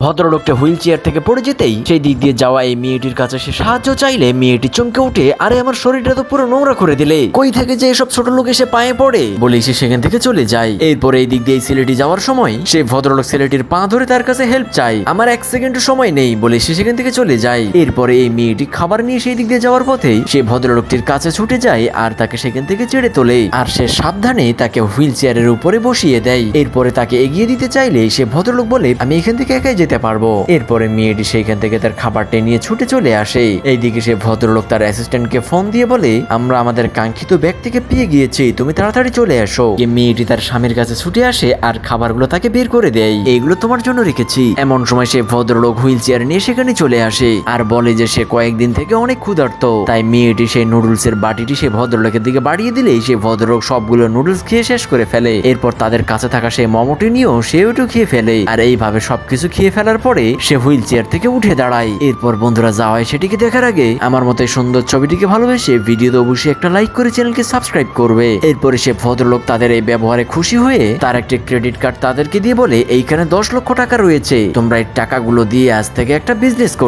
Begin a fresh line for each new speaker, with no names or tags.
ভদ্রলোকটা wheel chair থেকে পড়ে যেতেই সেই দিক দিয়ে যাওয়া এই মেয়েটির কাছে সে সাহায্য চাইলে মেয়েটি চমকে উঠে, আরে আমার শরীরটা তো পুরো নোংরা করে দিলে, কই থেকে যে এসব ছোট লোক এসে পায়ে পড়ে বলে সে সেখান থেকে চলে যায়। এরপরে এই দিক দিয়ে এই ছেলেটি যাওয়ার সময় সে ভদ্রলোক ছেলেটির পা ধরে তার কাছে হেল্প চায়, আমার 1 সেকেন্ড সময় নেই বলে সে সেখান থেকে চলে যায়। এরপরে এই মেয়েটি খাবার নিয়ে সেই দিক দিয়ে যাওয়ার পথেই সে ভদ্রলোকটির কাছে ছুটে যায় আর তাকে সেখান থেকে ছেড়ে তোলে, আর সে সাবধানে তাকে হুইল চেয়ারের উপরে বসিয়ে দেয়। এরপরে তাকে এগিয়ে দিতে চাইলে সে ভদ্রলোক বলে, আমি এখান থেকে একাই যেতে পারবো। এরপরে মেয়েটি সেইখান থেকে তার খাবারটা নিয়ে ছুটে চলে আসে। এইদিকে সে ভদ্রলোক তার অ্যাসিস্ট্যান্টকে ফোন দিয়ে বলে, আমরা আমাদের কাঙ্ক্ষিত ব্যক্তিকে পেয়ে গিয়েছি, তুমি তাড়াতাড়ি চলে আসো। মেয়েটি তার স্বামীর কাছে ছুটে আসে আর খাবারগুলো তাকে বের করে দেয়, এইগুলো তোমার জন্য রেখেছি। এমন সময় সে ভদ্রলোক হুইল চেয়ার নিয়ে সেখানে চলে আসে আর বলে যে সে কয়েকদিন থেকে অনেক ক্ষুধার্ত। তাই মেয়েটি সেই নুডলসের বাটিটি সে ভদ্রলোকের দিকে বাড়িয়ে দিলেই সে ভদ্রলোক সবগুলো নুডলস খেয়ে শেষ করে ফেলে। এরপর তাদের কাছে থাকা সেই মোমোটি নিয়েও সে ওইটু খেয়ে ফেলে। আর এইভাবে সবকিছু খেয়ে ফেলার পরে সে হুইল চেয়ার থেকে উঠে দাঁড়ায়। এরপর বন্ধুরা যা হয় সেটিকে দেখার আগে আমার মতো এই সুন্দর ছবিটিকে ভালোবেসে ভিডিওতে অবশ্যই একটা লাইক করে চ্যানেলকে সাবস্ক্রাইব করবে। এরপরে সে ভদ্রলোক তাদের এই ব্যবহারে খুশি হয়ে তার একটি ক্রেডিট কার্ড তাদেরকে দিয়ে বলে, এইখানে 10 লক্ষ টাকা রয়েছে, তোমরা এই টাকাগুলো দিয়ে আজ থেকে একটা বিজনেস করবে।